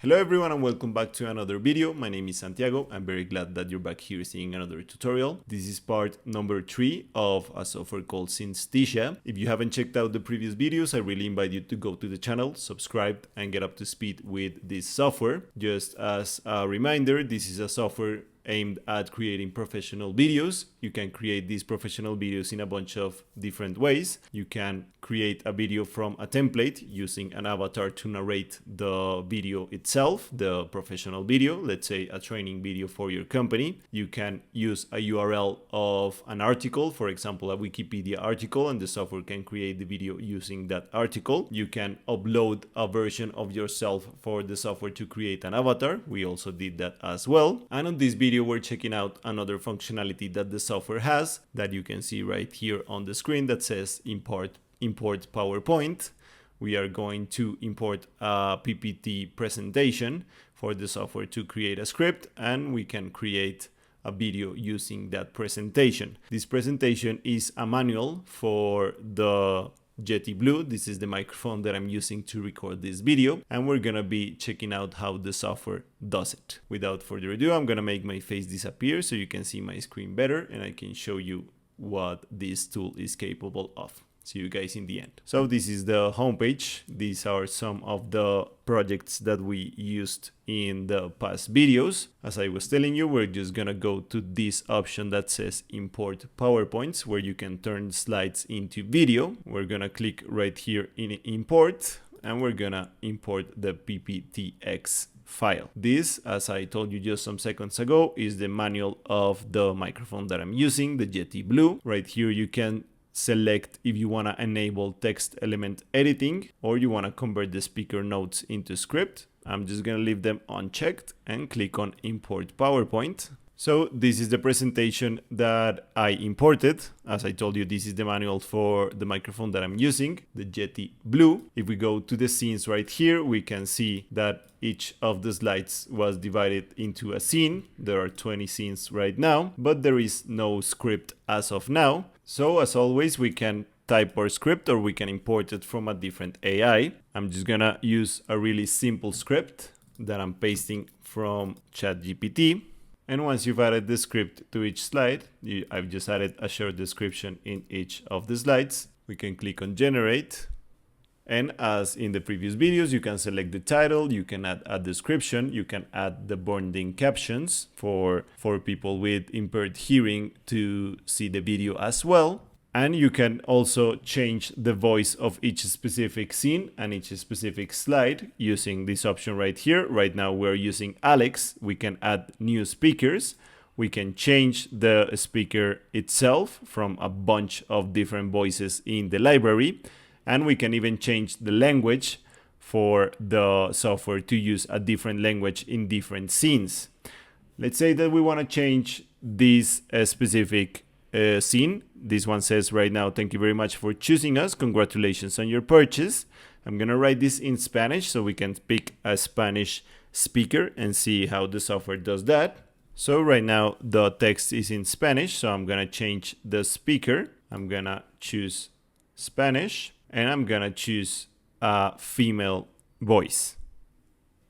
Hello everyone and welcome back to another video. My name is Santiago. I'm very glad that you're back here seeing another tutorial. This is part number 3 of a software called Synthesia. If you haven't checked out the previous videos, I really invite you to go to the channel, subscribe and get up to speed with this software. Just as a reminder, this is a software aimed at creating professional videos. You can create these professional videos in a bunch of different ways. You can create a video from a template using an avatar to narrate the video itself, the professional video, let's say a training video for your company. You can use a URL of an article, for example, a Wikipedia article, and the software can create the video using that article. You can upload a version of yourself for the software to create an avatar. We also did that as well. And on this video, we're checking out another functionality that the software has that you can see right here on the screen that says import PowerPoint. We are going to import a PPT presentation for the software to create a script, and we can create a video using that presentation. This presentation is a manual for the Yeti Blue. This is the microphone that I'm using to record this video, and we're gonna be checking out how the software does it. Without further ado, I'm gonna make my face disappear so you can see my screen better and I can show you what this tool is capable of. See you guys in the end. So this is the homepage. These are some of the projects that we used in the past videos. As I was telling you, we're just gonna go to this option that says import PowerPoints, where you can turn slides into video. We're gonna click right here in import, and we're gonna import the PPTX file. This, as I told you just some seconds ago, is the manual of the microphone that I'm using, the Yeti Blue. Right here you can select if you want to enable text element editing or you want to convert the speaker notes into script. I'm just going to leave them unchecked and click on import PowerPoint. So this is the presentation that I imported. As I told you, this is the manual for the microphone that I'm using, the Yeti Blue. If we go to the scenes right here, we can see that each of the slides was divided into a scene. There are 20 scenes right now, but there is no script as of now. So as always, we can type our script or we can import it from a different AI. I'm just gonna use a really simple script that I'm pasting from ChatGPT. And once you've added the script to each slide, I've just added a short description in each of the slides. We can click on generate. And as in the previous videos, you can select the title, you can add a description, you can add the bonding captions for people with impaired hearing to see the video as well. And you can also change the voice of each specific scene and each specific slide using this option right here. Right now we're using Alex. We can add new speakers. We can change the speaker itself from a bunch of different voices in the library. And we can even change the language for the software to use a different language in different scenes. Let's say that we want to change this specific scene. This one says right now, "Thank you very much for choosing us. Congratulations on your purchase." I'm gonna write this in Spanish so we can pick a Spanish speaker and see how the software does that. So right now the text is in Spanish, so I'm gonna change the speaker. I'm gonna choose Spanish and I'm gonna choose a female voice.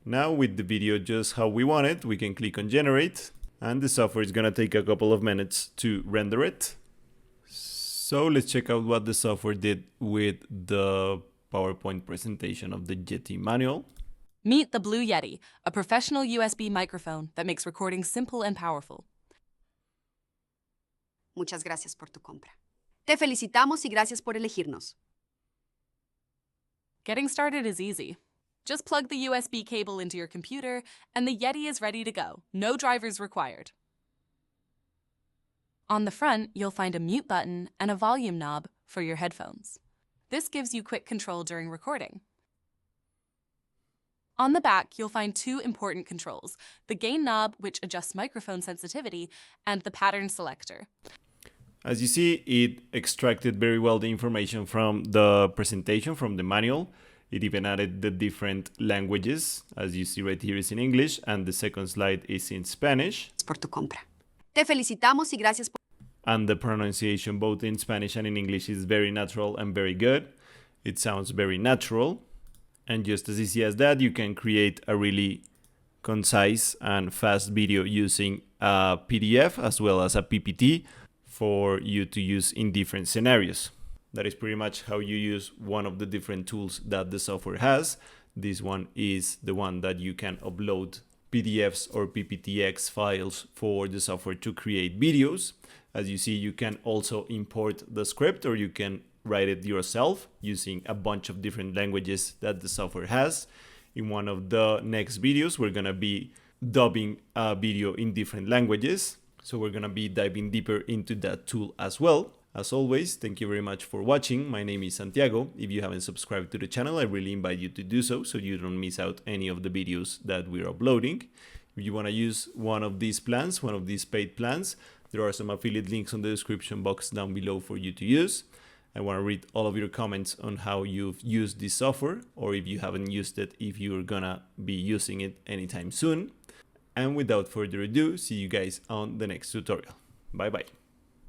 Now with the video just how we want it, we can click on generate. And the software is gonna take a couple of minutes to render it. So let's check out what the software did with the PowerPoint presentation of the Yeti manual. Meet the Blue Yeti, a professional USB microphone that makes recording simple and powerful. Muchas gracias por tu compra. Te felicitamos y gracias por elegirnos. Getting started is easy. Just plug the USB cable into your computer and the Yeti is ready to go. No drivers required. On the front, you'll find a mute button and a volume knob for your headphones. This gives you quick control during recording. On the back, you'll find two important controls, the gain knob, which adjusts microphone sensitivity, and the pattern selector. As you see, it extracted very well the information from the presentation, from the manual. It even added the different languages. As you see right here is in English, and the second slide is in Spanish. Por tu compra. Te felicitamos y gracias por... And the pronunciation both in Spanish and in English is very natural and very good. It sounds very natural. And just as easy as that, you can create a really concise and fast video using a PDF as well as a PPT for you to use in different scenarios. That is pretty much how you use one of the different tools that the software has. This one is the one that you can upload PDFs or PPTX files for the software to create videos. As you see, you can also import the script, or you can write it yourself using a bunch of different languages that the software has. In one of the next videos, we're gonna be dubbing a video in different languages. So we're gonna be diving deeper into that tool as well. As always, thank you very much for watching. My name is Santiago. If you haven't subscribed to the channel, I really invite you to do so you don't miss out any of the videos that we're uploading. If you want to use one of these plans, one of these paid plans, there are some affiliate links on the description box down below for you to use. I want to read all of your comments on how you've used this software, or if you haven't used it, if you're gonna be using it anytime soon. And without further ado, see you guys on the next tutorial. Bye bye.